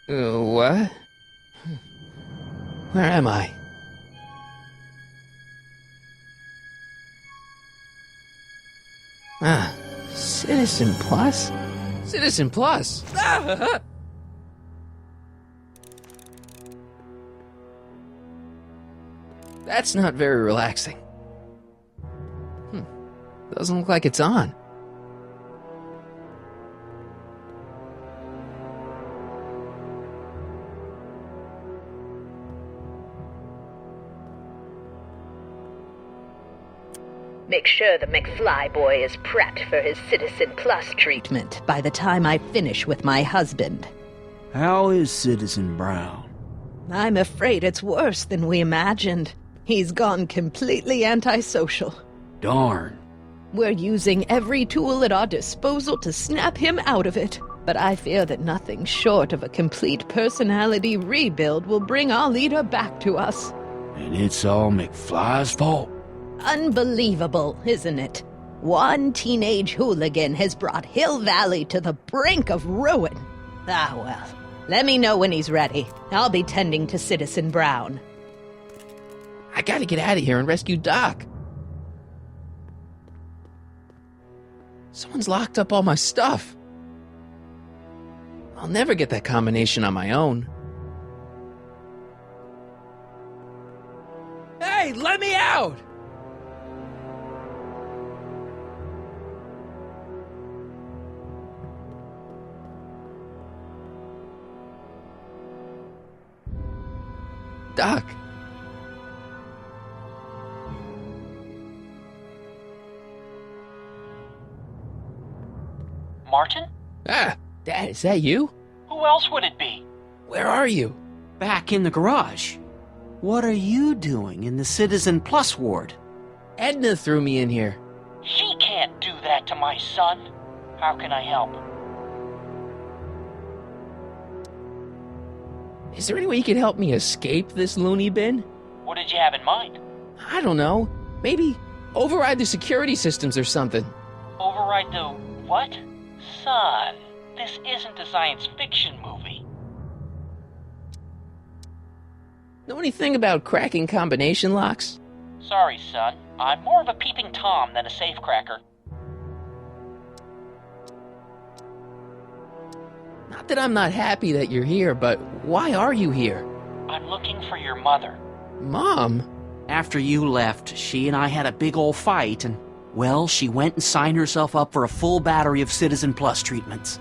What? Where am I? Ah, Citizen Plus? Citizen Plus! Ah! That's not very relaxing. Doesn't look like it's on. Make sure the McFly boy is prepped for his Citizen Plus treatment by the time I finish with my husband. How is Citizen Brown? I'm afraid it's worse than we imagined. He's gone completely antisocial. Darn. We're using every tool at our disposal to snap him out of it. But I fear that nothing short of a complete personality rebuild will bring our leader back to us. And it's all McFly's fault. Unbelievable, isn't it? One teenage hooligan has brought Hill Valley to the brink of ruin. Ah, well. Let me know when he's ready. I'll be tending to Citizen Brown. I gotta get out of here and rescue Doc. Someone's locked up all my stuff. I'll never get that combination on my own. Hey, let me out! Doc. Martin? Ah, Dad, is that you? Who else would it be? Where are you? Back in the garage. What are you doing in the Citizen Plus ward? Edna threw me in here. She can't do that to my son. How can I help? Is there any way you could help me escape this loony bin? What did you have in mind? I don't know. Maybe override the security systems or something. Override the what? Son, this isn't a science fiction movie. Know anything about cracking combination locks? Sorry, son. I'm more of a peeping Tom than a safecracker. Not that I'm not happy that you're here, but why are you here? I'm looking for your mother. Mom? After you left, she and I had a big old fight, and, well, she went and signed herself up for a full battery of Citizen Plus treatments.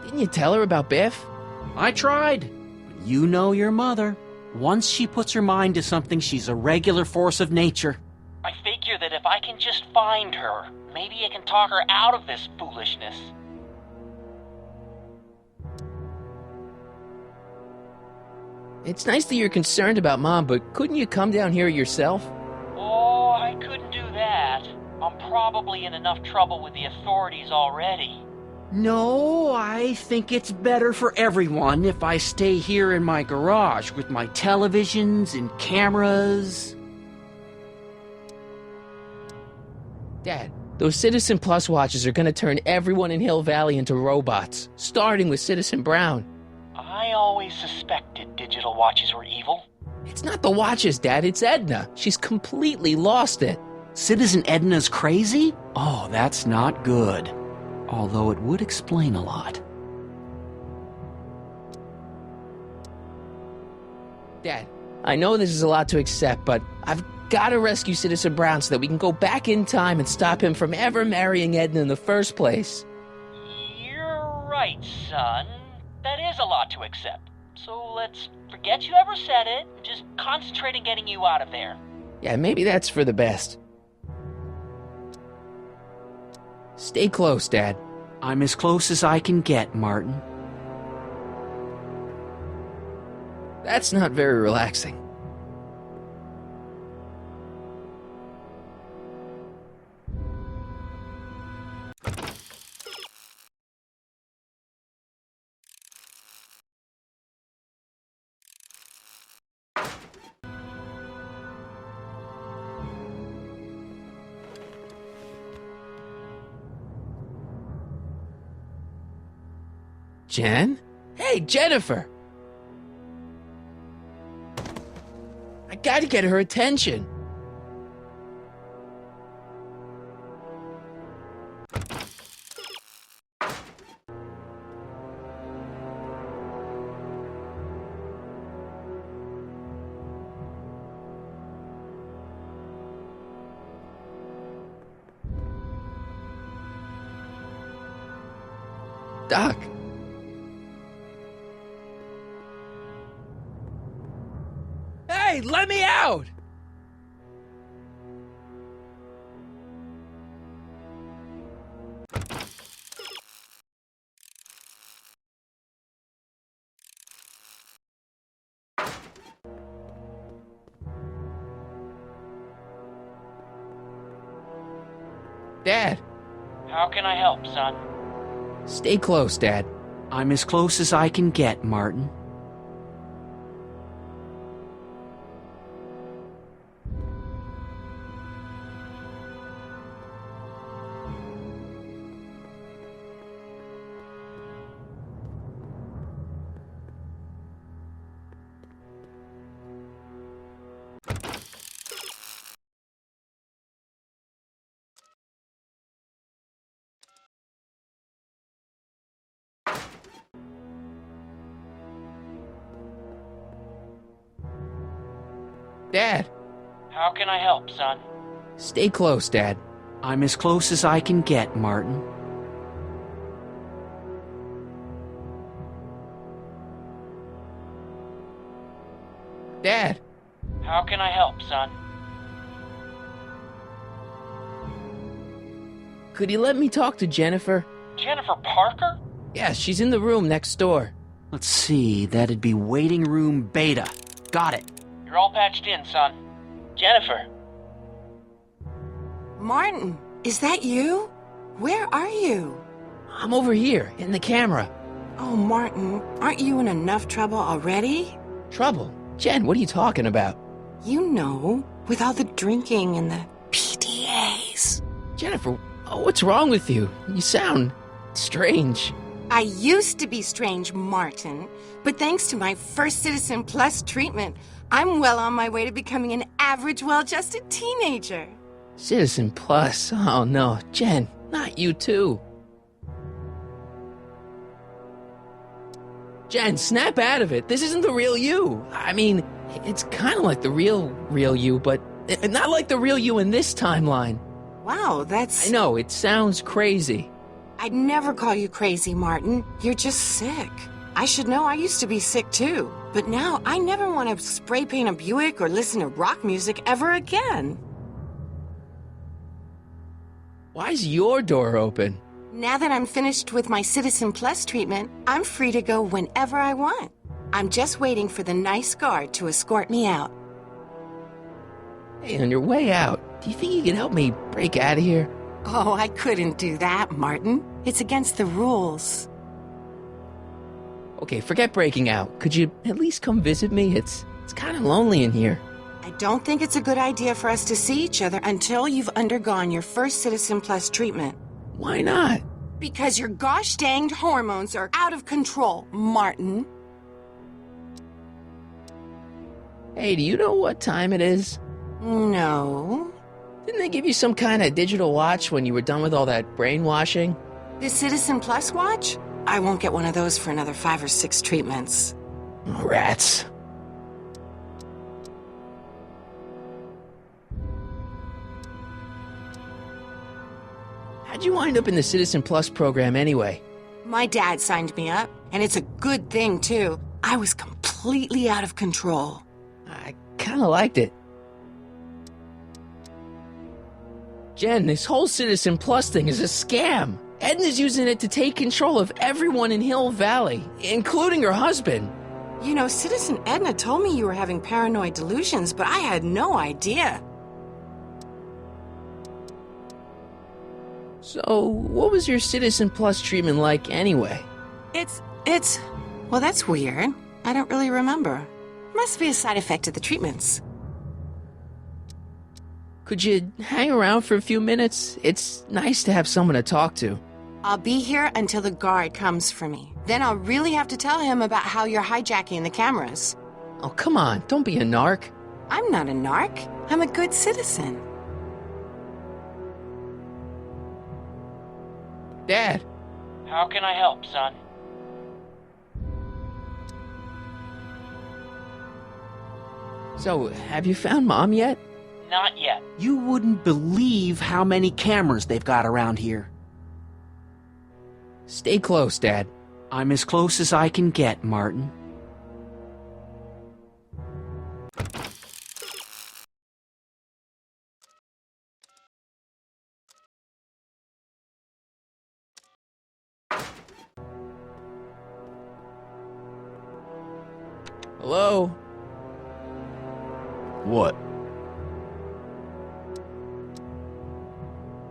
Didn't you tell her about Biff? I tried. But you know your mother. Once she puts her mind to something, she's a regular force of nature. I figure that if I can just find her, maybe I can talk her out of this foolishness. It's nice that you're concerned about Mom, but couldn't you come down here yourself? Oh, I couldn't do that. I'm probably in enough trouble with the authorities already. No, I think it's better for everyone if I stay here in my garage with my televisions and cameras. Dad, those Citizen Plus watches are gonna turn everyone in Hill Valley into robots, starting with Citizen Brown. I always suspected digital watches were evil. It's not the watches, Dad, it's Edna. She's completely lost it. Citizen Edna's crazy? Oh, that's not good. Although it would explain a lot. Dad, I know this is a lot to accept, but I've gotta rescue Citizen Brown so that we can go back in time and stop him from ever marrying Edna in the first place. You're right, son. That is a lot to accept. So let's forget you ever said it and just concentrate on getting you out of there. Yeah, maybe that's for the best. Stay close, Dad. I'm as close as I can get, Martin. That's not very relaxing. Jen? Hey, Jennifer! I gotta get her attention. Doc. Hey, let me out! Dad. How can I help, son? Stay close, Dad. I'm as close as I can get, Martin. Dad. How can I help, son? Stay close, Dad. I'm as close as I can get, Martin. Dad. How can I help, son? Could you let me talk to Jennifer? Jennifer Parker? Yeah, she's in the room next door. Let's see, that'd be waiting room beta. Got it. You're all patched in, son. Jennifer. Martin, is that you? Where are you? I'm over here, in the camera. Oh, Martin, aren't you in enough trouble already? Trouble? Jen, what are you talking about? You know, with all the drinking and the PDAs. Jennifer, what's wrong with you? You sound strange. I used to be strange, Martin, but thanks to my First Citizen Plus treatment, I'm well on my way to becoming an average, well-adjusted teenager. Citizen Plus? Oh no, Jen, not you too. Jen, snap out of it. This isn't the real you. I mean, it's kind of like the real you, but not like the real you in this timeline. Wow, that's... I know, it sounds crazy. I'd never call you crazy, Martin. You're just sick. I should know I used to be sick too. But now I never want to spray paint a Buick or listen to rock music ever again. Why's your door open? Now that I'm finished with my Citizen Plus treatment, I'm free to go whenever I want. I'm just waiting for the nice guard to escort me out. Hey, on your way out, do you think you can help me break out of here? Oh, I couldn't do that, Martin. It's against the rules. Okay, forget breaking out. Could you at least come visit me? It's kind of lonely in here. I don't think it's a good idea for us to see each other until you've undergone your first Citizen Plus treatment. Why not? Because your gosh danged hormones are out of control, Martin. Hey, do you know what time it is? No. Didn't they give you some kind of digital watch when you were done with all that brainwashing? The Citizen Plus watch? I won't get one of those for another 5 or 6 treatments. Oh, rats. How'd you wind up in the Citizen Plus program anyway? My dad signed me up, and it's a good thing, too. I was completely out of control. I kind of liked it. Jen, this whole Citizen Plus thing is a scam. Edna's using it to take control of everyone in Hill Valley, including her husband. You know, Citizen Edna told me you were having paranoid delusions, but I had no idea. So, what was your Citizen Plus treatment like anyway? Well, that's weird. I don't really remember. Must be a side effect of the treatments. Could you hang around for a few minutes? It's nice to have someone to talk to. I'll be here until the guard comes for me. Then I'll really have to tell him about how you're hijacking the cameras. Oh, come on, don't be a narc. I'm not a narc. I'm a good citizen. Dad, How can I help, son? so have you found Mom yet? Not yet. You wouldn't believe how many cameras they've got around here. Stay close, Dad. I'm as close as I can get, Martin. Hello? What?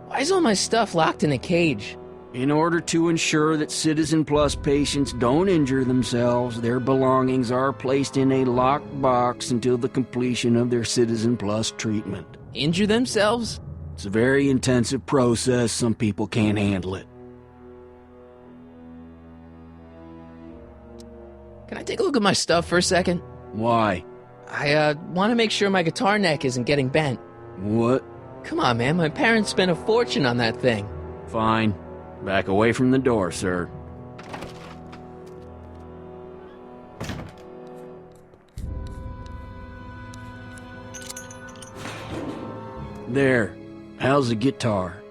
Why is all my stuff locked in a cage? In order to ensure that Citizen Plus patients don't injure themselves, their belongings are placed in a locked box until the completion of their Citizen Plus treatment. Injure themselves? It's a very intensive process. Some people can't handle it. Can I take a look at my stuff for a second? Why? I want to make sure my guitar neck isn't getting bent. What? Come on, man. My parents spent a fortune on that thing. Fine. Back away from the door, sir. There. How's the guitar?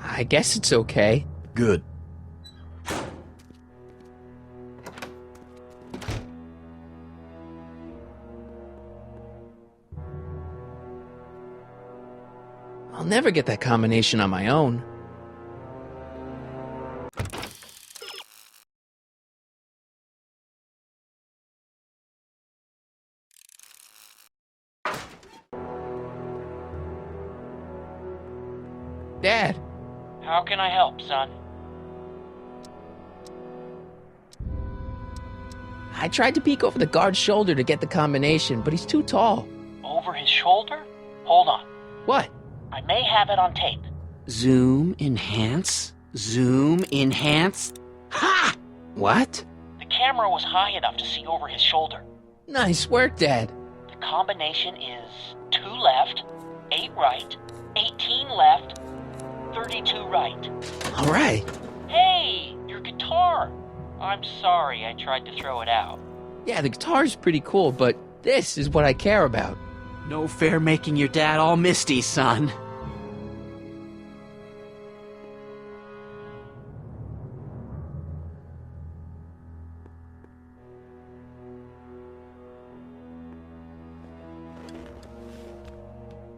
I guess it's okay. Good. I'll never get that combination on my own. Dad, How can I help, son? I tried to peek over the guard's shoulder to get the combination, but he's too tall. Over his shoulder? Hold on. What? I may have it on tape. Zoom, enhance. Zoom, enhance. Ha! What? The camera was high enough to see over his shoulder. Nice work, Dad. The combination is 2 left, 8 right, 18 left, 32 right. All right. Hey, your guitar! I'm sorry I tried to throw it out. Yeah, the guitar's pretty cool, but this is what I care about. No fair making your dad all misty, son.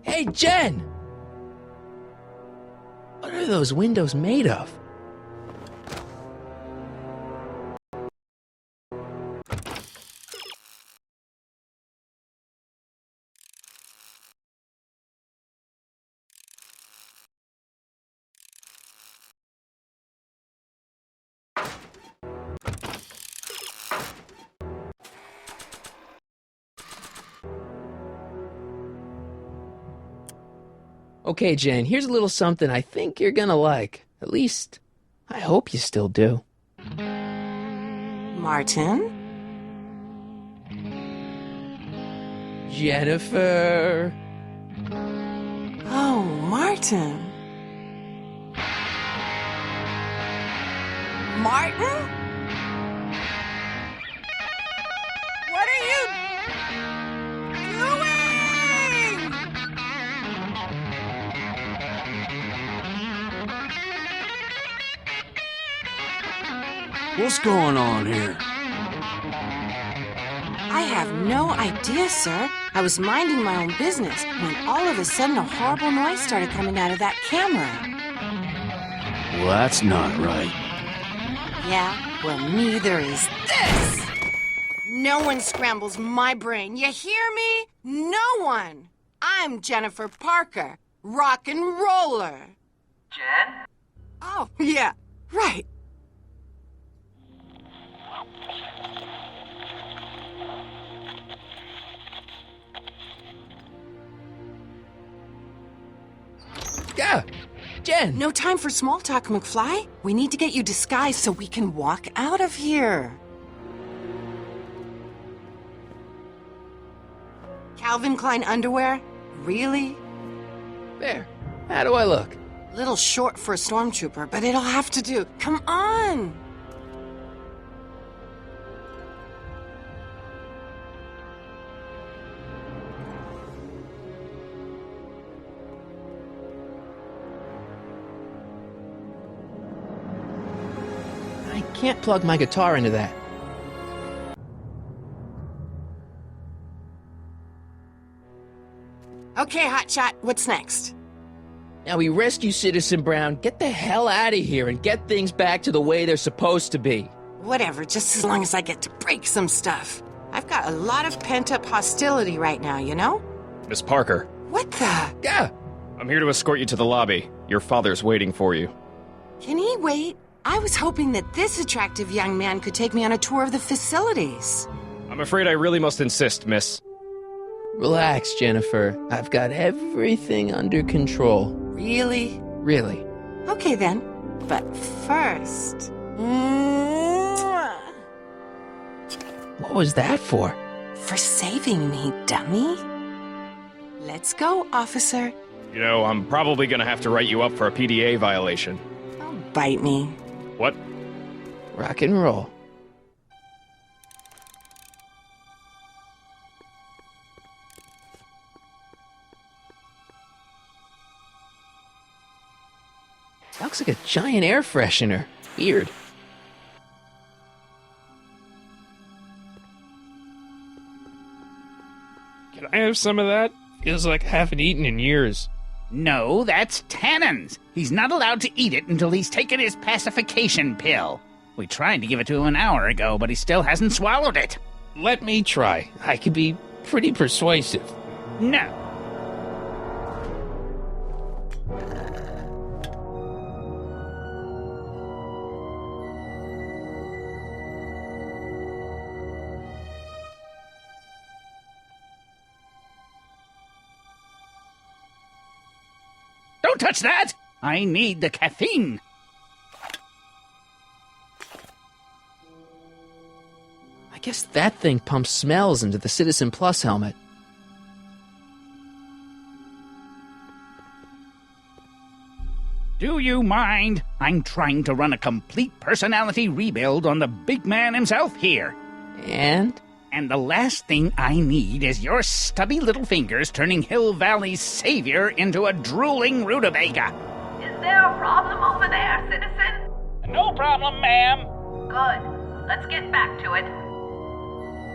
Hey, Jen! What are those windows made of? Okay, Jen, here's a little something I think you're gonna like. At least, I hope you still do. Martin? Jennifer. Oh, Martin. Martin? What are you doing? What's going on here? I have no idea, sir. I was minding my own business when all of a sudden a horrible noise started coming out of that camera. Well, that's not right. Yeah, well, neither is this. No one scrambles my brain. You hear me? No one. I'm Jennifer Parker, rock and roller. Jen? Oh, yeah, right. Yeah, Jen. No time for small talk, McFly. We need to get you disguised so we can walk out of here. Calvin Klein underwear? Really? There. How do I look? Little short for a stormtrooper, but it'll have to do. Come on! I can't plug my guitar into that. Okay, Hotshot, what's next? Now we rescue Citizen Brown, get the hell out of here, and get things back to the way they're supposed to be. Whatever, just as long as I get to break some stuff. I've got a lot of pent-up hostility right now, you know? Miss Parker, What the? Yeah. I'm here to escort you to the lobby. Your father's waiting for you. Can he wait? I was hoping that this attractive young man could take me on a tour of the facilities. I'm afraid I really must insist, miss. Relax, Jennifer. I've got everything under control. Really? Really. Okay then. But first... Mwah! What was that for? For saving me, dummy. Let's go, officer. You know, I'm probably gonna have to write you up for a PDA violation. Oh, bite me. What? Rock and roll. Looks like a giant air freshener. Weird. Can I have some of that? Feels like I haven't eaten in years. No, that's Tannen's. He's not allowed to eat it until he's taken his pacification pill. We tried to give it to him an hour ago, but he still hasn't swallowed it. Let me try. I could be pretty persuasive. No. Don't touch that! I need the caffeine. I guess that thing pumps smells into the Citizen Plus helmet. Do you mind? I'm trying to run a complete personality rebuild on the big man himself here. And? And the last thing I need is your stubby little fingers turning Hill Valley's savior into a drooling rutabaga. Is there a problem over there, citizen? No problem, ma'am. Good. Let's get back to it.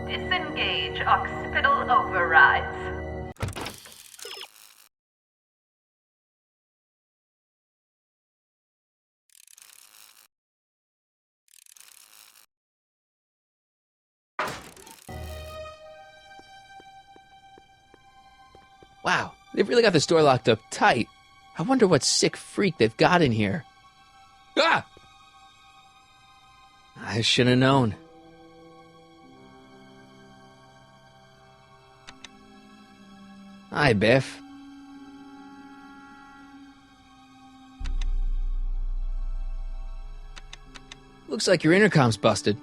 Disengage occipital overrides. Wow, they've really got this door locked up tight. I wonder what sick freak they've got in here. Ah! I should have known. Hi, Biff. Looks like your intercom's busted.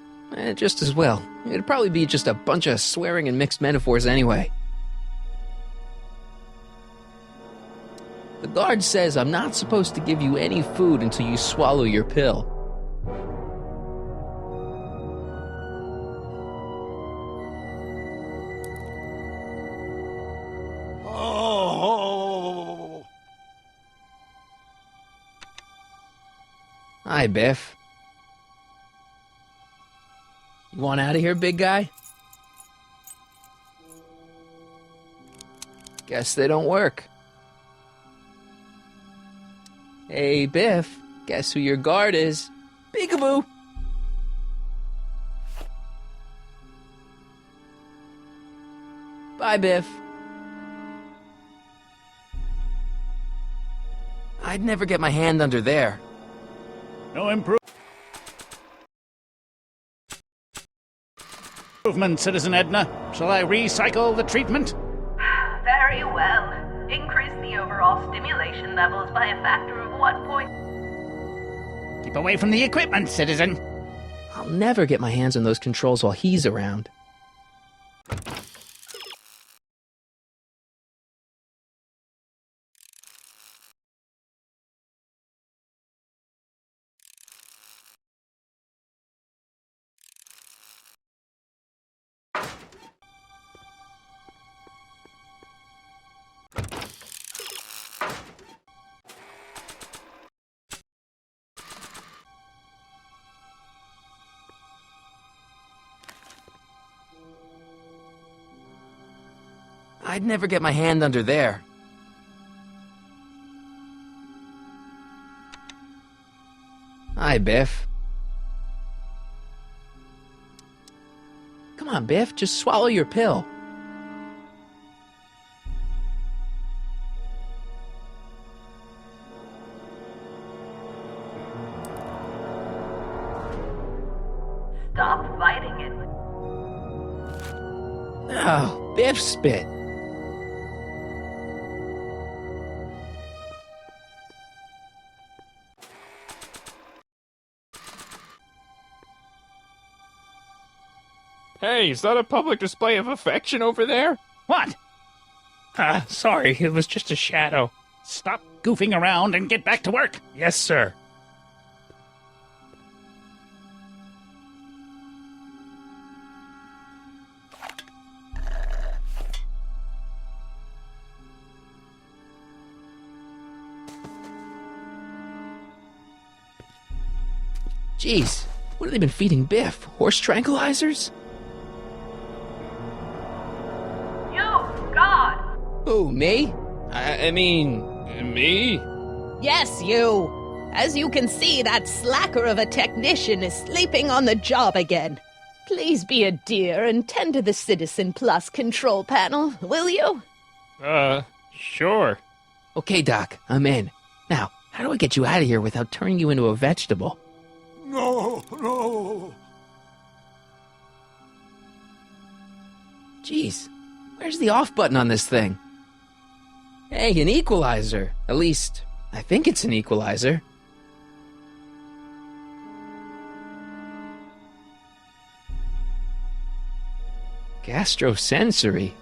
Just as well. It'd probably be just a bunch of swearing and mixed metaphors anyway. The guard says I'm not supposed to give you any food until you swallow your pill. Oh. Hi, Biff. You want out of here, big guy? Guess they don't work. Hey, Biff, guess who your guard is? Peekaboo! Bye, Biff. I'd never get my hand under there. No improvement, Citizen Edna. Shall I recycle the treatment? Very well. Increase the overall stimulation levels by a factor of 1 point. Keep away from the equipment, citizen. I'll never get my hands on those controls while he's around. I'd never get my hand under there. Hi, Biff. Come on, Biff, just swallow your pill. Stop fighting it. Oh, Biff spit. Hey, is that a public display of affection over there? What? Sorry, it was just a shadow. Stop goofing around and get back to work. Yes, sir. Jeez, what have they been feeding Biff? Horse tranquilizers? You, God! Who, me? I mean, me? Yes, you. As you can see, that slacker of a technician is sleeping on the job again. Please be a dear and tend to the Citizen Plus control panel, will you? Sure. Okay, Doc, I'm in. Now, how do I get you out of here without turning you into a vegetable? No. Jeez, where's the off button on this thing? Hey, an equalizer. At least, I think it's an equalizer. Gastrosensory.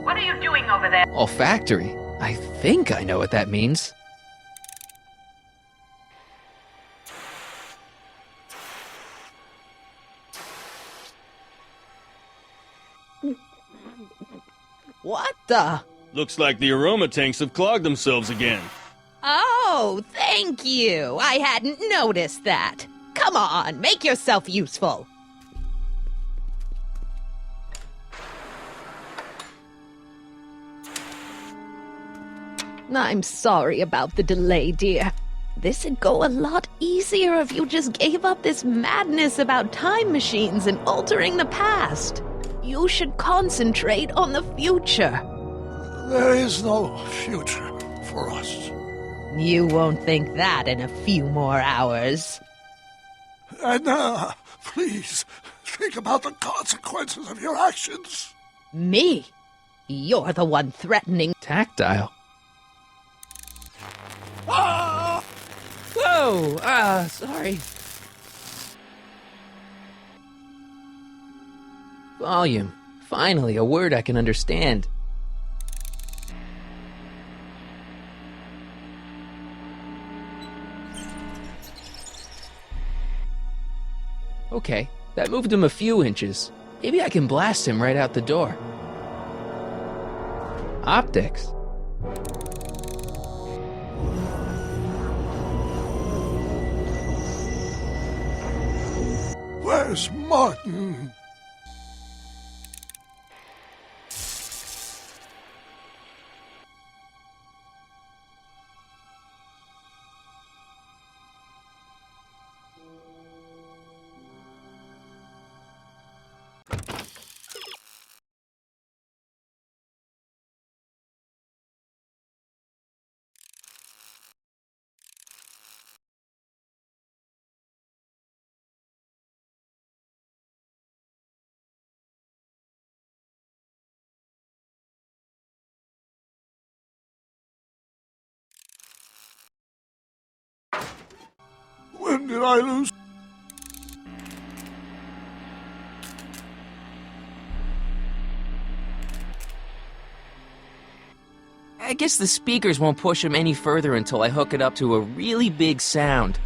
What are you doing over there? Olfactory. I think I know what that means. What the? Looks like the aroma tanks have clogged themselves again. Oh, thank you. I hadn't noticed that. Come on, make yourself useful. I'm sorry about the delay, dear. This'd go a lot easier if you just gave up this madness about time machines and altering the past. You should concentrate on the future. There is no future for us. You won't think that in a few more hours. Edna, please, think about the consequences of your actions. Me? You're the one threatening. Tactile. Ah! Whoa! Sorry. Volume. Finally, a word I can understand. Okay, that moved him a few inches. Maybe I can blast him right out the door. Optics. Where's Martin? When did I lose? I guess the speakers won't push him any further until I hook it up to a really big sound.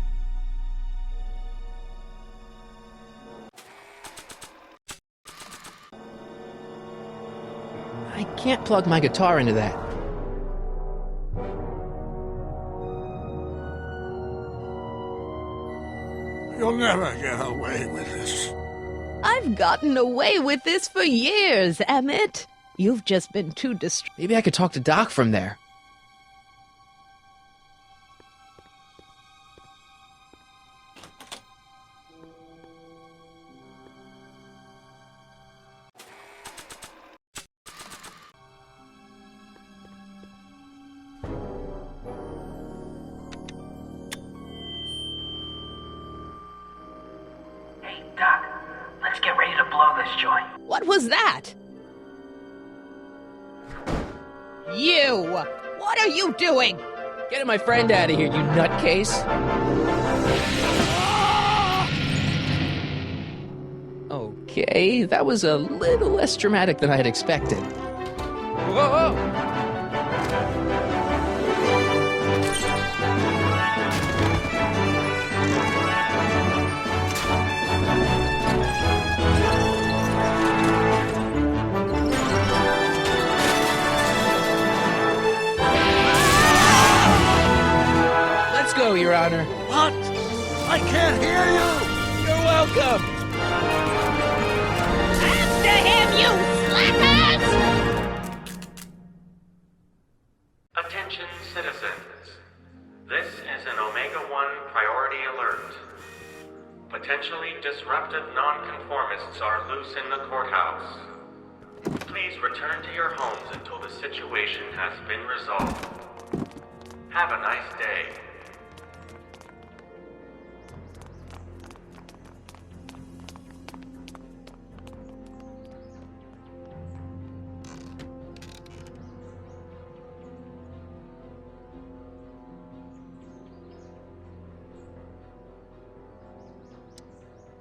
I can't plug my guitar into that. You'll never get away with this. I've gotten away with this for years, Emmett. You've just been too distracted. Maybe I could talk to Doc from there. Hey, Doc, let's get ready to blow this joint. What was that? You! What are you doing? Getting my friend out of here, you nutcase. Okay, that was a little less dramatic than I had expected. Whoa! Let's go, Your Honor. What? I can't hear you! You're welcome. After him, you slackers! Attention citizens. This is an Omega-1 priority alert. Potentially disruptive nonconformists are loose in the courthouse. Please return to your homes until the situation has been resolved. Have a nice day.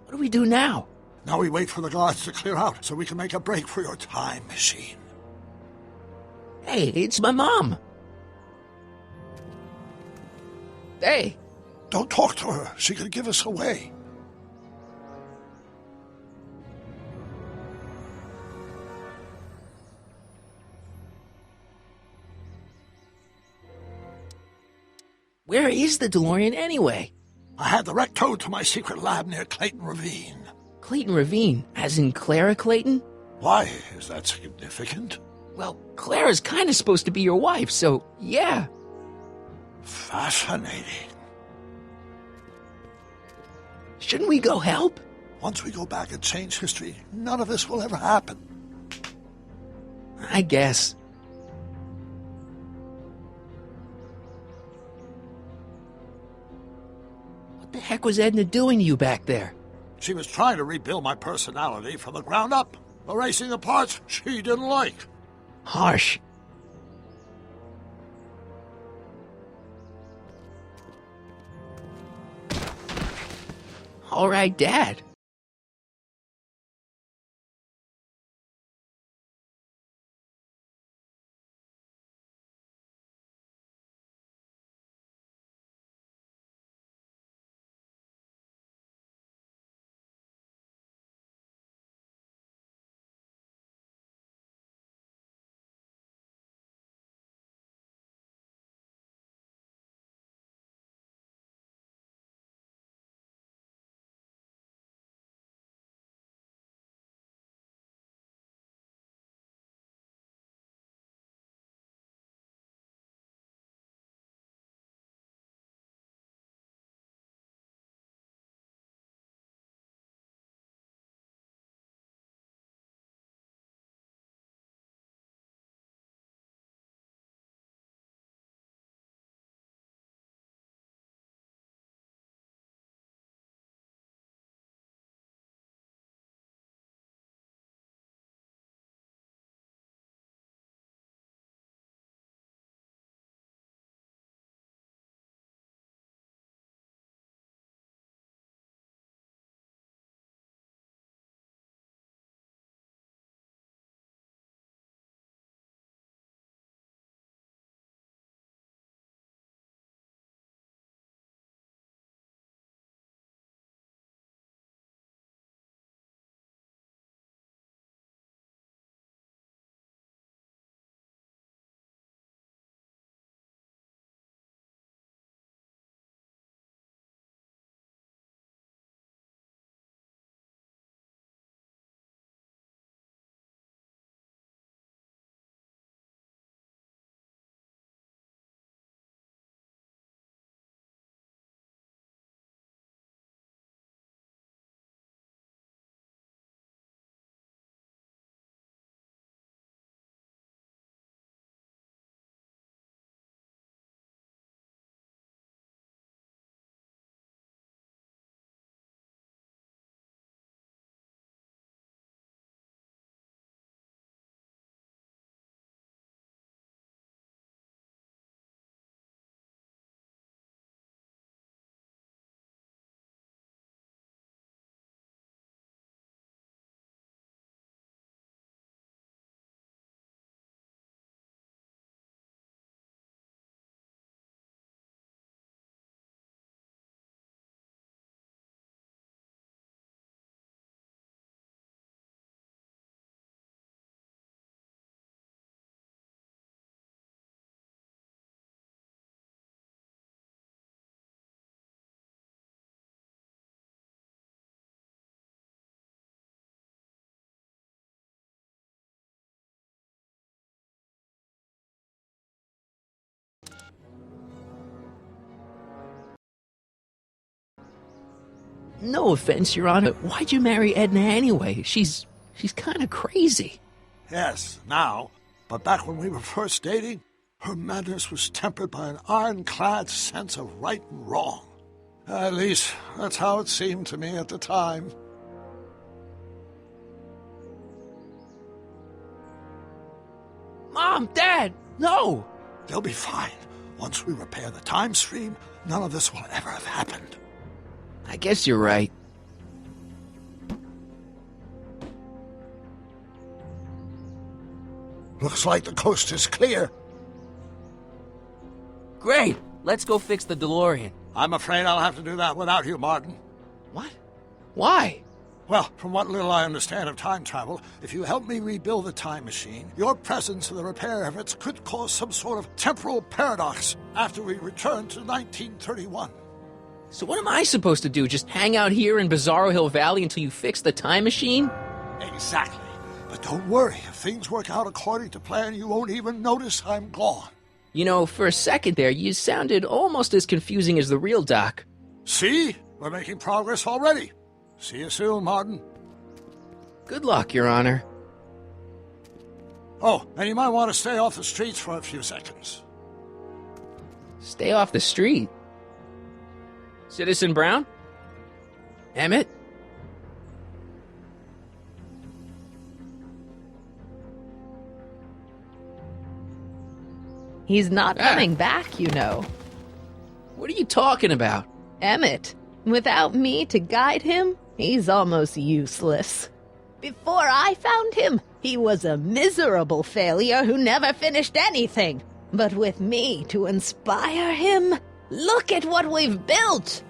What do we do now? Now we wait for the guards to clear out so we can make a break for your time machine. Hey, it's my mom. Hey. Don't talk to her. She could give us away. Where is the DeLorean anyway? I had the wreck towed to my secret lab near Clayton Ravine. Clayton Ravine, as in Clara Clayton? Why? Is that significant? Well, Clara's kind of supposed to be your wife, so yeah. Fascinating. Shouldn't we go help? Once we go back and change history, none of this will ever happen. I guess. What the heck was Edna doing to you back there? She was trying to rebuild my personality from the ground up, erasing the parts she didn't like. Harsh. All right, Dad. No offense, Your Honor. Why'd you marry Edna anyway? She's kind of crazy. Yes, now. But back when we were first dating, her madness was tempered by an ironclad sense of right and wrong. At least, that's how it seemed to me at the time. Mom, Dad, no! They'll be fine. Once we repair the time stream, none of this will ever have happened. I guess you're right. Looks like the coast is clear. Great! Let's go fix the DeLorean. I'm afraid I'll have to do that without you, Martin. What? Why? Well, from what little I understand of time travel, if you help me rebuild the time machine, your presence in the repair efforts could cause some sort of temporal paradox after we return to 1931. So what am I supposed to do? Just hang out here in Bizarro Hill Valley until you fix the time machine? Exactly. But don't worry, if things work out according to plan, you won't even notice I'm gone. You know, for a second there, you sounded almost as confusing as the real Doc. See? We're making progress already. See you soon, Martin. Good luck, Your Honor. Oh, and you might want to stay off the streets for a few seconds. Stay off the street? Citizen Brown? Emmett? He's not coming back, you know. What are you talking about? Emmett. Without me to guide him, he's almost useless. Before I found him, he was a miserable failure who never finished anything. But with me to inspire him, look at what we've built!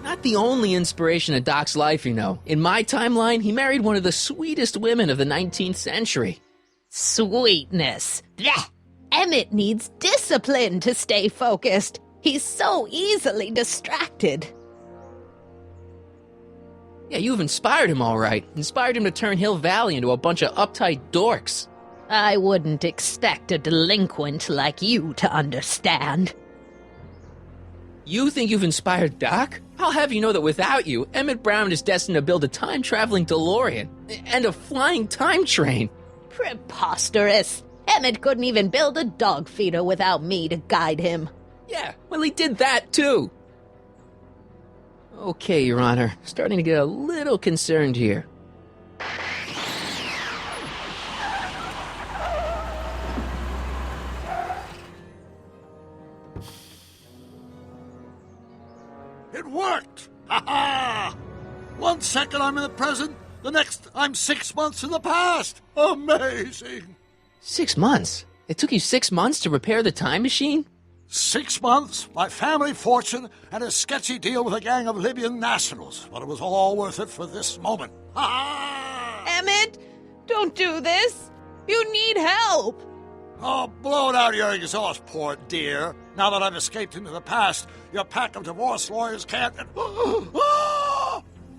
Not the only inspiration of Doc's life, you know. In my timeline, he married one of the sweetest women of the 19th century. Sweetness. Blech. Emmett needs discipline to stay focused. He's so easily distracted. Yeah, you've inspired him all right. Inspired him to turn Hill Valley into a bunch of uptight dorks. I wouldn't expect a delinquent like you to understand. You think you've inspired Doc? I'll have you know that without you, Emmett Brown is destined to build a time-traveling DeLorean and a flying time train. Preposterous. Emmett couldn't even build a dog feeder without me to guide him. Yeah, well, he did that, too. Okay, Your Honor. Starting to get a little concerned here. It worked! Ha-ha! 1 second I'm in the present, the next I'm 6 months in the past! Amazing! 6 months? It took you 6 months to repair the time machine? 6 months, my family fortune, and a sketchy deal with a gang of Libyan nationals. But it was all worth it for this moment. Ha-ha! Emmett, don't do this. You need help. Oh, blow it out of your exhaust, poor dear. Now that I've escaped into the past, your pack of divorce lawyers can't...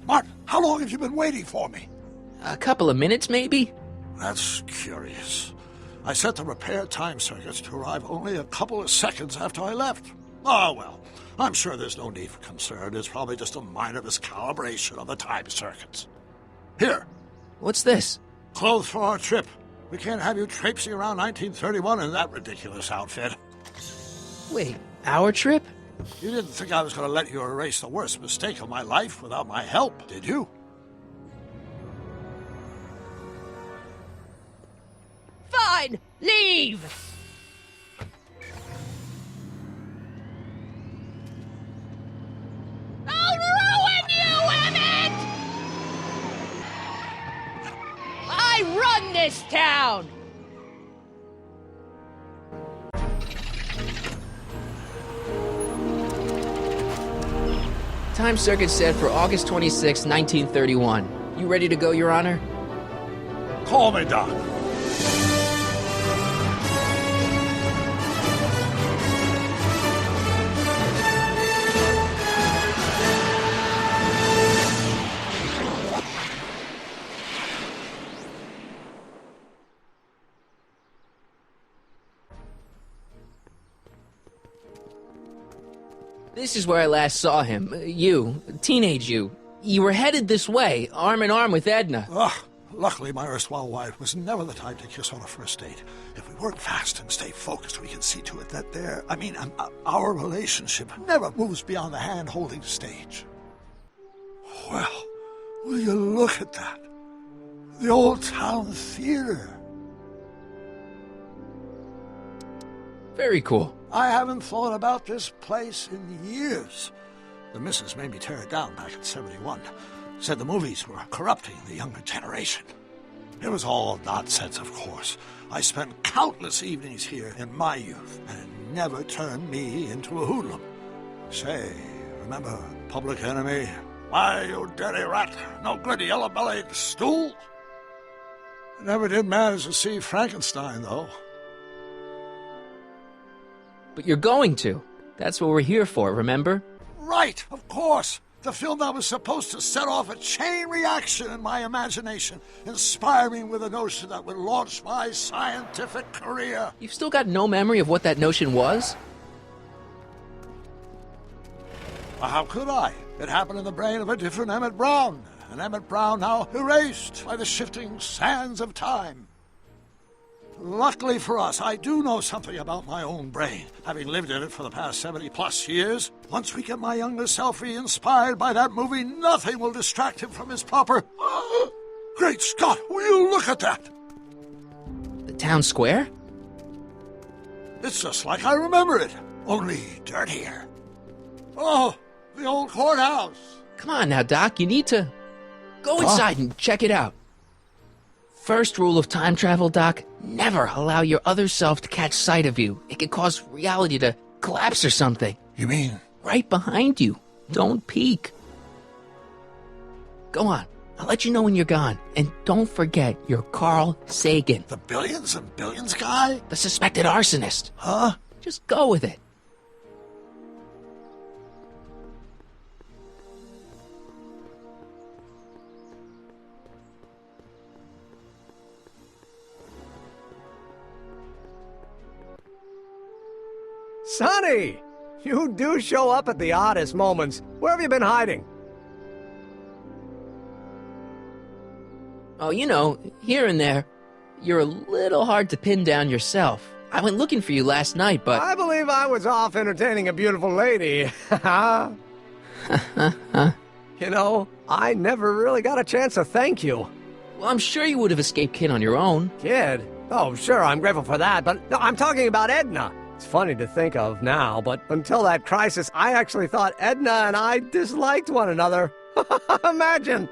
Martin, how long have you been waiting for me? A couple of minutes, maybe? That's curious. I set the repair time circuits to arrive only a couple of seconds after I left. Oh, well, I'm sure there's no need for concern. It's probably just a minor miscalibration of the time circuits. Here. What's this? Clothes for our trip. We can't have you traipsing around 1931 in that ridiculous outfit. Wait, our trip? You didn't think I was going to let you erase the worst mistake of my life without my help, did you? Fine, leave! I'll ruin you, Emmett! I run this town! Time circuit set for August 26, 1931. You ready to go, Your Honor? Call me, Doc. This is where I last saw him. You, teenage you. You were headed this way, arm in arm with Edna. Ugh. Luckily, my erstwhile wife was never the type to kiss on a first date. If we work fast and stay focused, we can see to it that our relationship never moves beyond the hand-holding stage. Well, will you look at that? The Old Town Theater. Very cool. I haven't thought about this place in years. The missus made me tear it down back in '71. Said the movies were corrupting the younger generation. It was all nonsense, of course. I spent countless evenings here in my youth, and it never turned me into a hoodlum. Say, remember Public Enemy? Why, you dirty rat, no good yellow-bellied stool? I never did manage to see Frankenstein, though. But you're going to. That's what we're here for, remember? Right, of course. The film that was supposed to set off a chain reaction in my imagination, inspire me with a notion that would launch my scientific career. You've still got no memory of what that notion was? Well, how could I? It happened in the brain of a different Emmett Brown, an Emmett Brown now erased by the shifting sands of time. Luckily for us, I do know something about my own brain, having lived in it for the past 70-plus years. Once we get my younger self re-inspired by that movie, nothing will distract him from his proper... Great Scott, will you look at that? The town square? It's just like I remember it, only dirtier. Oh, the old courthouse. Come on now, Doc, you need to... Go inside and check it out. First rule of time travel, Doc, never allow your other self to catch sight of you. It could cause reality to collapse or something. You mean? Right behind you. Don't peek. Go on. I'll let you know when you're gone. And don't forget, you're Carl Sagan. The billions and billions guy? The suspected arsonist. Huh? Just go with it. Sonny! You do show up at the oddest moments. Where have you been hiding? Oh, you know, here and there. You're a little hard to pin down yourself. I went looking for you last night, but... I believe I was off entertaining a beautiful lady. You know, I never really got a chance to thank you. Well, I'm sure you would have escaped Kid on your own. Kid? Oh, sure, I'm grateful for that, but no, I'm talking about Edna. It's funny to think of now, but until that crisis, I actually thought Edna and I disliked one another. Imagine!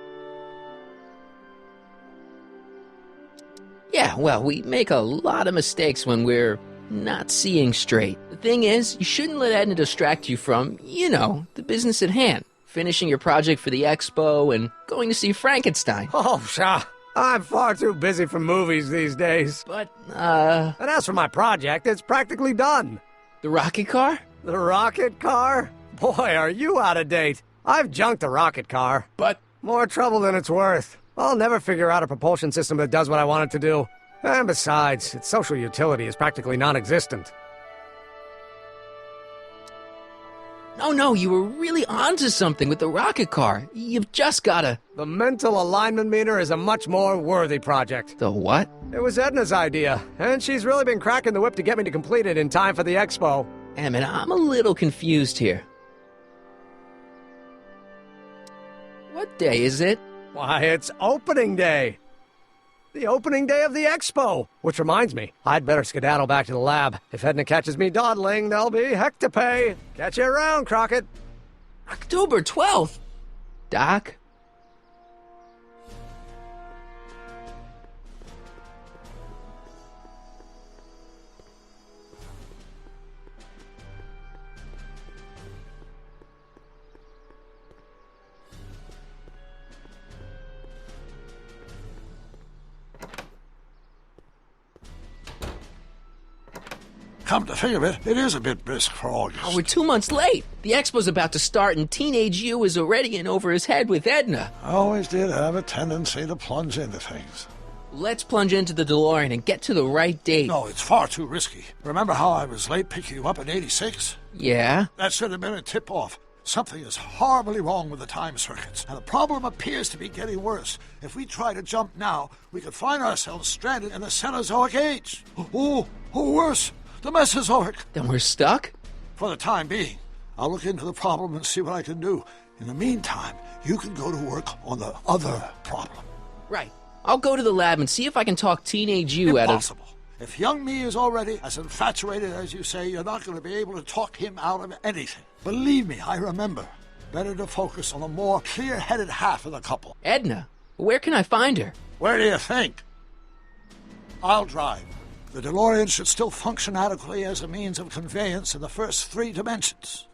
Yeah, well, we make a lot of mistakes when we're not seeing straight. The thing is, you shouldn't let Edna distract you from, you know, the business at hand. Finishing your project for the expo and going to see Frankenstein. Oh, pshaw. I'm far too busy for movies these days. But, And as for my project, it's practically done. The rocket car? The rocket car? Boy, are you out of date. I've junked the rocket car. But... More trouble than it's worth. I'll never figure out a propulsion system that does what I want it to do. And besides, its social utility is practically non-existent. No, you were really onto something with the rocket car. You've just gotta... The mental alignment meter is a much more worthy project. The what? It was Edna's idea, and she's really been cracking the whip to get me to complete it in time for the expo. Emmett, I'm a little confused here. What day is it? Why, it's opening day. The opening day of the expo. Which reminds me, I'd better skedaddle back to the lab. If Edna catches me dawdling, there'll be heck to pay. Catch you around, Crockett. October 12th? Doc? Come to think of it, it is a bit brisk for August. Oh, we're 2 months late. The expo's about to start and teenage you is already in over his head with Edna. I always did have a tendency to plunge into things. Let's plunge into the DeLorean and get to the right date. No, it's far too risky. Remember how I was late picking you up in '86? Yeah? That should have been a tip-off. Something is horribly wrong with the time circuits, and the problem appears to be getting worse. If we try to jump now, we could find ourselves stranded in the Cenozoic Age. Oh, worse, the Mesozoic. Then we're stuck? For the time being. I'll look into the problem and see what I can do. In the meantime, you can go to work on the other problem. Right. I'll go to the lab and see if I can talk teenage you out of... Impossible. If young me is already as infatuated as you say, you're not going to be able to talk him out of anything. Believe me, I remember. Better to focus on the more clear-headed half of the couple. Edna? Where can I find her? Where do you think? I'll drive. The DeLorean should still function adequately as a means of conveyance in the first 3 dimensions.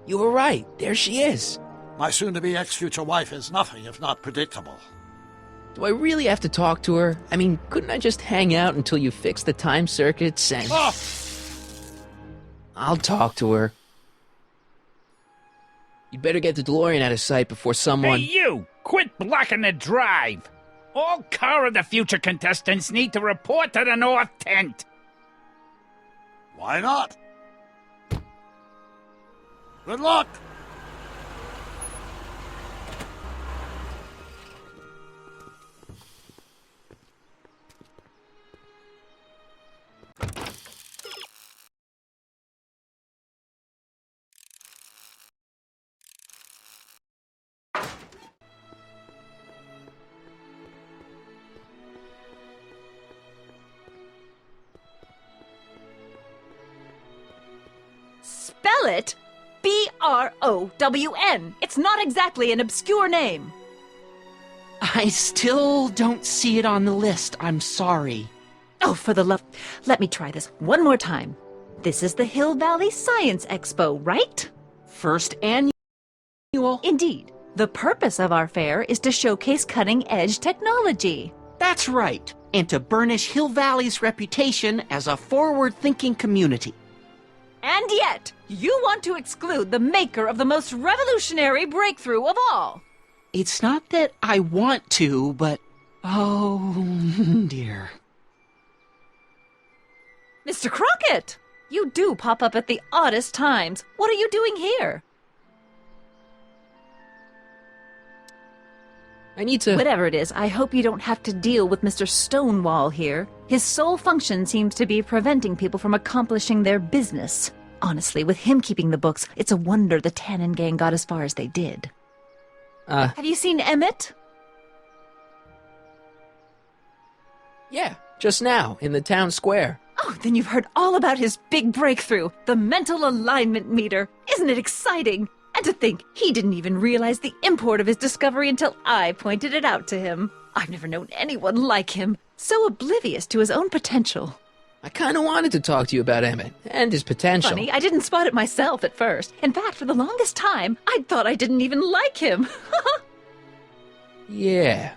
You were right. There she is. My soon-to-be ex-future wife is nothing if not predictable. Do I really have to talk to her? I mean, couldn't I just hang out until you fix the time circuits and... Oh! I'll talk to her. You'd better get the DeLorean out of sight before someone... Hey, you! Quit blocking the drive! All Car of the Future contestants need to report to the North Tent! Why not? Good luck! Spell it B-R-O-W-N. It's not exactly an obscure name. I still don't see it on the list. I'm sorry. Oh, for the love... Let me try this one more time. This is the Hill Valley Science Expo, right? First annual? Indeed. The purpose of our fair is to showcase cutting-edge technology. That's right. And to burnish Hill Valley's reputation as a forward-thinking community. And yet, you want to exclude the maker of the most revolutionary breakthrough of all. It's not that I want to, but... oh, dear. Mr. Crockett! You do pop up at the oddest times. What are you doing here? I need to... Whatever it is, I hope you don't have to deal with Mr. Stonewall here. His sole function seems to be preventing people from accomplishing their business. Honestly, with him keeping the books, it's a wonder the Tannen gang got as far as they did. Have you seen Emmett? Yeah, just now, in the town square. Oh, then you've heard all about his big breakthrough, the mental alignment meter. Isn't it exciting? And to think, he didn't even realize the import of his discovery until I pointed it out to him. I've never known anyone like him, so oblivious to his own potential. I kind of wanted to talk to you about Emmett and his potential. Funny, I didn't spot it myself at first. In fact, for the longest time, I thought I didn't even like him. Yeah.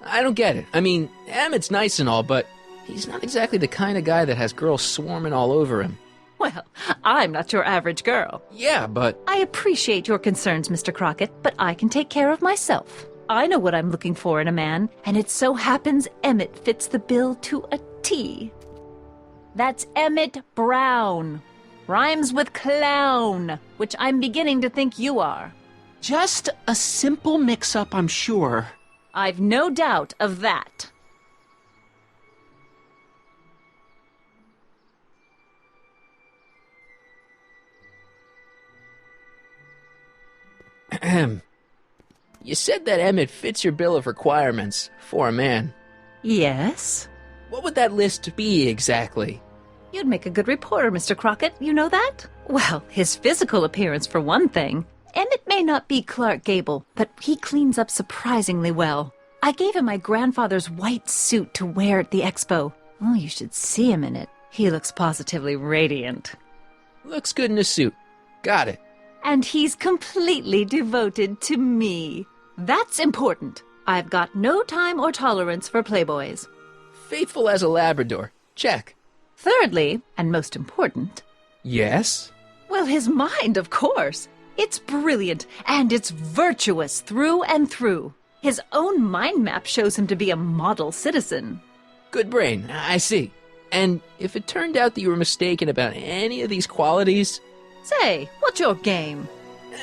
I don't get it. I mean, Emmett's nice and all, but he's not exactly the kind of guy that has girls swarming all over him. Well, I'm not your average girl. Yeah, but... I appreciate your concerns, Mr. Crockett, but I can take care of myself. I know what I'm looking for in a man, and it so happens Emmett fits the bill to a T. That's Emmett Brown. Rhymes with clown, which I'm beginning to think you are. Just a simple mix-up, I'm sure. I've no doubt of that. Ahem. You said that Emmett fits your bill of requirements for a man. Yes? What would that list be exactly? You'd make a good reporter, Mr. Crockett. You know that? Well, his physical appearance for one thing. Emmett may not be Clark Gable, but he cleans up surprisingly well. I gave him my grandfather's white suit to wear at the expo. Oh, you should see him in it. He looks positively radiant. Looks good in a suit. Got it. And he's completely devoted to me. That's important. I've got no time or tolerance for playboys. Faithful as a Labrador. Check. Thirdly, and most important... Yes? Well, his mind, of course. It's brilliant, and it's virtuous through and through. His own mind map shows him to be a model citizen. Good brain, I see. And if it turned out that you were mistaken about any of these qualities... Say, what's your game?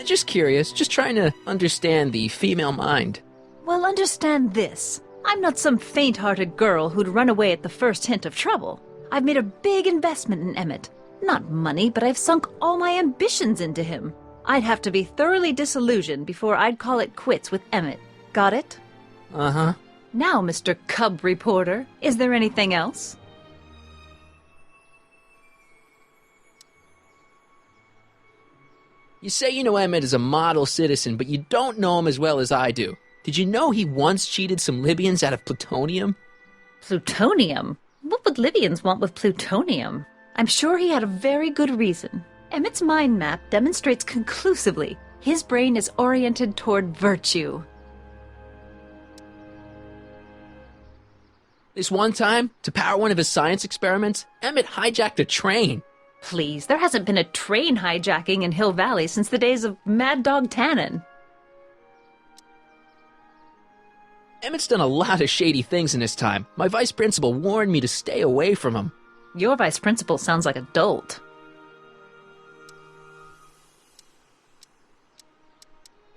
Just curious, just trying to understand the female mind. Well, understand this. I'm not some faint-hearted girl who'd run away at the first hint of trouble. I've made a big investment in Emmett. Not money, but I've sunk all my ambitions into him. I'd have to be thoroughly disillusioned before I'd call it quits with Emmett. Got it? Uh-huh. Now, Mr. Cub Reporter, is there anything else? You say you know Emmett is a model citizen, but you don't know him as well as I do. Did you know he once cheated some Libyans out of plutonium? Plutonium? What would Libyans want with plutonium? I'm sure he had a very good reason. Emmett's mind map demonstrates conclusively his brain is oriented toward virtue. This one time, to power one of his science experiments, Emmett hijacked a train. Please, there hasn't been a train hijacking in Hill Valley since the days of Mad Dog Tannen. Emmett's done a lot of shady things in his time. My vice principal warned me to stay away from him. Your vice principal sounds like a dolt.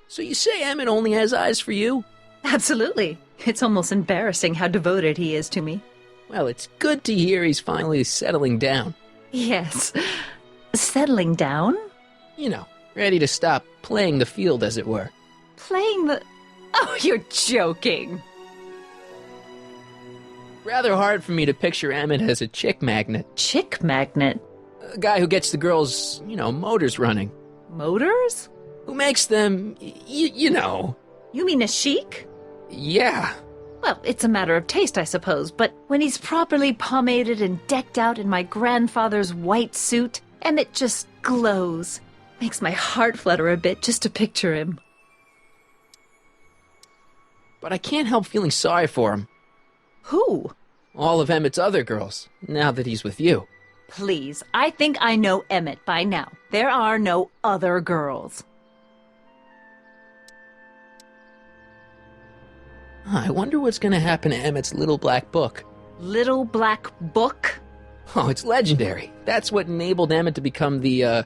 So you say Emmett only has eyes for you? Absolutely. It's almost embarrassing how devoted he is to me. Well, it's good to hear he's finally settling down. Yes. Settling down? You know, ready to stop playing the field, as it were. Playing the... Oh, you're joking. Rather hard for me to picture Emmett as a chick magnet. Chick magnet? A guy who gets the girls, motors running. Motors? Who makes them, you know. You mean a chic? Yeah. Well, it's a matter of taste, I suppose, but when he's properly pomaded and decked out in my grandfather's white suit, Emmett just glows. Makes my heart flutter a bit just to picture him. But I can't help feeling sorry for him. Who? All of Emmett's other girls, now that he's with you. Please, I think I know Emmett by now. There are no other girls. I wonder what's going to happen to Emmett's little black book. Little black book? Oh, it's legendary. That's what enabled Emmett to become the,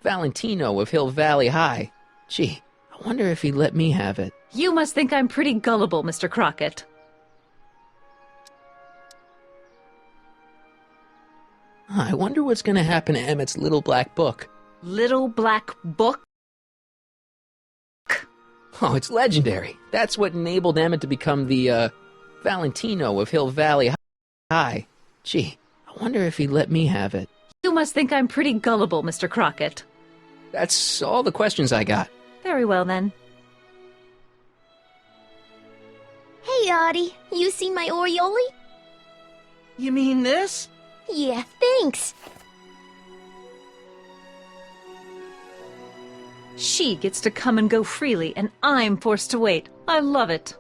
Valentino of Hill Valley High. Gee, I wonder if he'd let me have it. You must think I'm pretty gullible, Mr. Crockett. I wonder what's going to happen to Emmett's little black book. Little black book? Oh, it's legendary. That's what enabled Emmett to become the, Valentino of Hill Valley High. Gee, I wonder if he'd let me have it. You must think I'm pretty gullible, Mr. Crockett. That's all the questions I got. Very well, then. Hey, Audie. You seen my Oriole? You mean this? Yeah, thanks. She gets to come and go freely, and I'm forced to wait. I love it.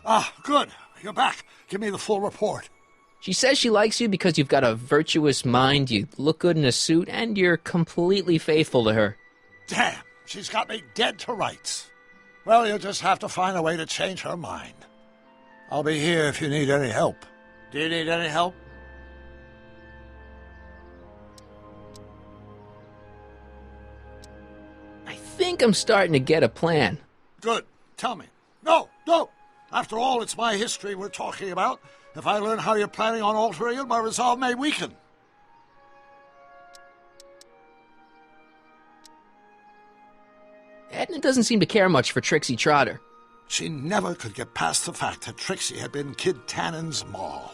Ah, good. You're back. Give me the full report. She says she likes you because you've got a virtuous mind, you look good in a suit, and you're completely faithful to her. Damn, she's got me dead to rights. Well, you'll just have to find a way to change her mind. I'll be here if you need any help. Do you need any help? I think I'm starting to get a plan. Good. Tell me. No, no. After all, it's my history we're talking about. If I learn how you're planning on altering it, my resolve may weaken. Edna doesn't seem to care much for Trixie Trotter. She never could get past the fact that Trixie had been Kid Tannen's ma.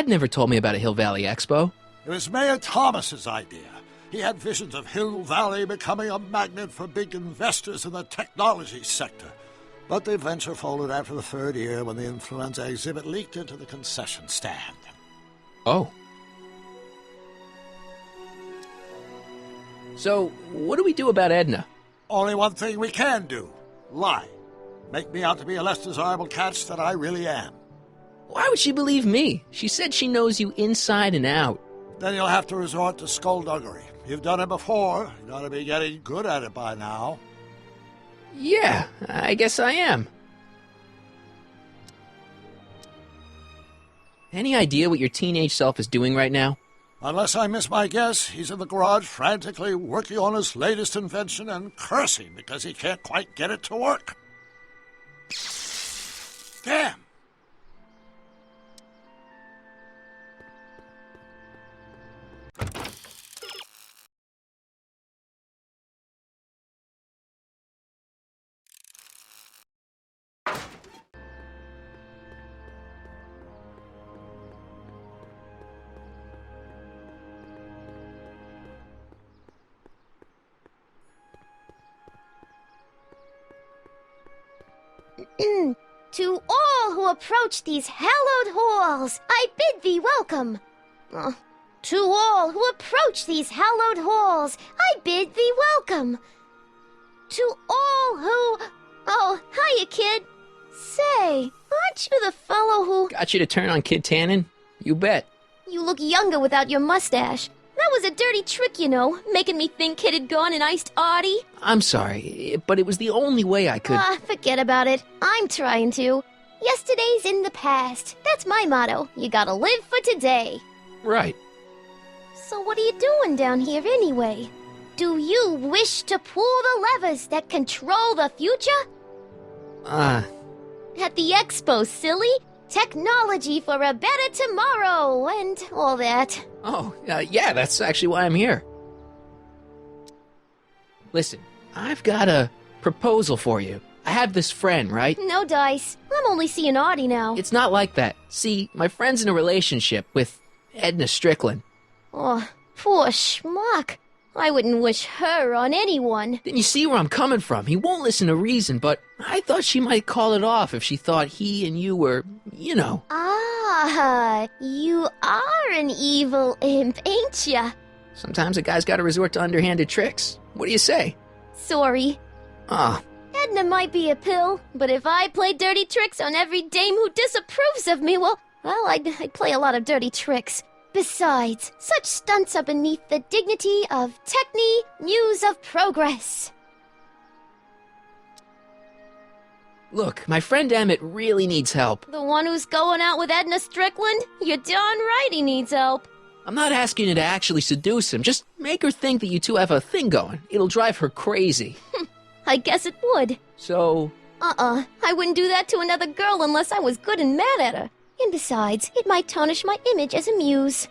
Dad never told me about a Hill Valley Expo. It was Mayor Thomas's idea. He had visions of Hill Valley becoming a magnet for big investors in the technology sector. But the venture folded after the third year when the influenza exhibit leaked into the concession stand. Oh. So, what do we do about Edna? Only one thing we can do. Lie. Make me out to be a less desirable catch than I really am. Why would she believe me? She said she knows you inside and out. Then you'll have to resort to skullduggery. You've done it before. You gotta be getting good at it by now. Yeah, I guess I am. Any idea what your teenage self is doing right now? Unless I miss my guess, he's in the garage frantically working on his latest invention and cursing because he can't quite get it to work. Damn! To all who approach these hallowed halls, I bid thee welcome. To all who approach these hallowed halls, I bid thee welcome. To all who... Oh, hiya, kid. Say, aren't you the fellow who... Got you to turn on Kid Tannen? You bet. You look younger without your mustache. That was a dirty trick, you know, making me think Kid had gone and iced Artie. I'm sorry, but it was the only way I could... Forget about it. I'm trying to. Yesterday's in the past. That's my motto. You gotta live for today. Right. So what are you doing down here anyway? Do you wish to pull the levers that control the future? At the expo, silly. Technology for a better tomorrow and all that. Oh, yeah, that's actually why I'm here. Listen, I've got a proposal for you. I have this friend, right? No dice. I'm only seeing Artie now. It's not like that. See, my friend's in a relationship with Edna Strickland. Oh, poor schmuck. I wouldn't wish her on anyone. Then you see where I'm coming from. He won't listen to reason, but I thought she might call it off if she thought he and you were, you know. You are an evil imp, ain't ya? Sometimes a guy's gotta resort to underhanded tricks. What do you say? Sorry. Edna might be a pill, but if I play dirty tricks on every dame who disapproves of me, well, I'd play a lot of dirty tricks. Besides, such stunts are beneath the dignity of Techne, Muse of Progress. Look, my friend Emmett really needs help. The one who's going out with Edna Strickland? You're darn right he needs help. I'm not asking you to actually seduce him. Just make her think that you two have a thing going. It'll drive her crazy. I guess it would. So... I wouldn't do that to another girl unless I was good and mad at her. And besides, it might tarnish my image as a muse.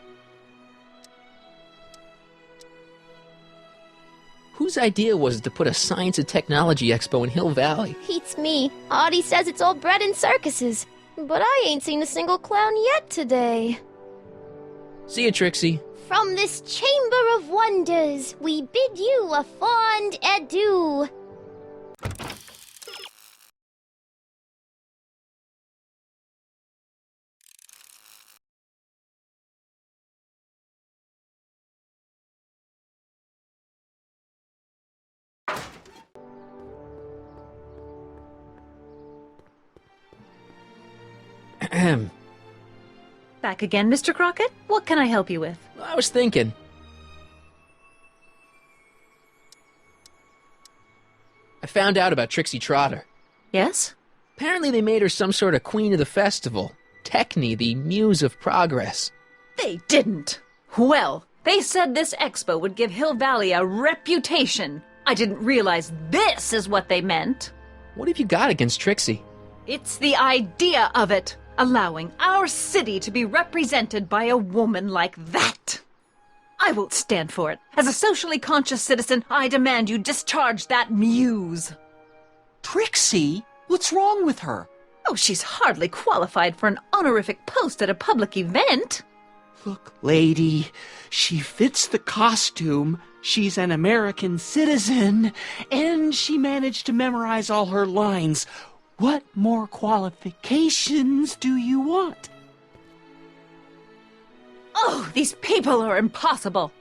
Whose idea was it to put a science and technology expo in Hill Valley? Beats me. Artie says it's all bred in circuses. But I ain't seen a single clown yet today. See you, Trixie. From this chamber of wonders, we bid you a fond adieu. Back again, Mr. Crockett? What can I help you with? I was thinking. I found out about Trixie Trotter. Yes? Apparently they made her some sort of queen of the festival. Techne, the muse of progress. They didn't. Well, they said this expo would give Hill Valley a reputation. I didn't realize this is what they meant. What have you got against Trixie? It's the idea of it. Allowing our city to be represented by a woman like that. I won't stand for it. As a socially conscious citizen, I demand you discharge that muse. Trixie? What's wrong with her? Oh, she's hardly qualified for an honorific post at a public event. Look, lady, she fits the costume. She's an American citizen, and she managed to memorize all her lines. What more qualifications do you want? Oh, these people are impossible.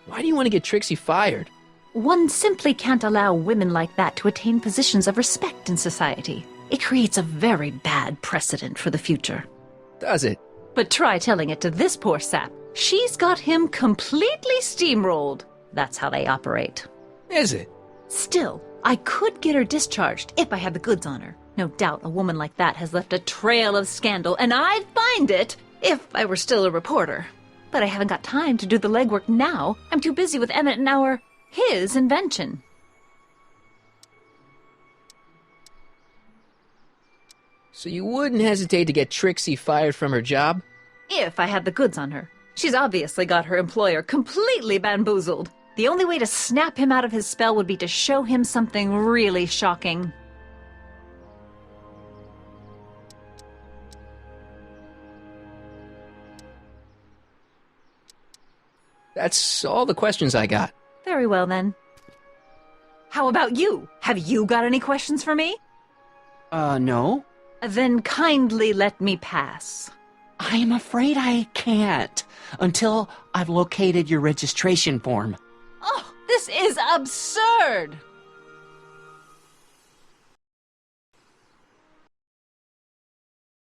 Why do you want to get Trixie fired? One simply can't allow women like that to attain positions of respect in society. It creates a very bad precedent for the future. Does it? But try telling it to this poor sap. She's got him completely steamrolled. That's how they operate. Is it? Still, I could get her discharged if I had the goods on her. No doubt a woman like that has left a trail of scandal, and I'd find it if I were still a reporter. But I haven't got time to do the legwork now. I'm too busy with Emmett and his invention. So you wouldn't hesitate to get Trixie fired from her job? If I had the goods on her. She's obviously got her employer completely bamboozled. The only way to snap him out of his spell would be to show him something really shocking. That's all the questions I got. Very well, then. How about you? Have you got any questions for me? No. Then kindly let me pass. I'm afraid I can't until I've located your registration form. Oh, this is absurd!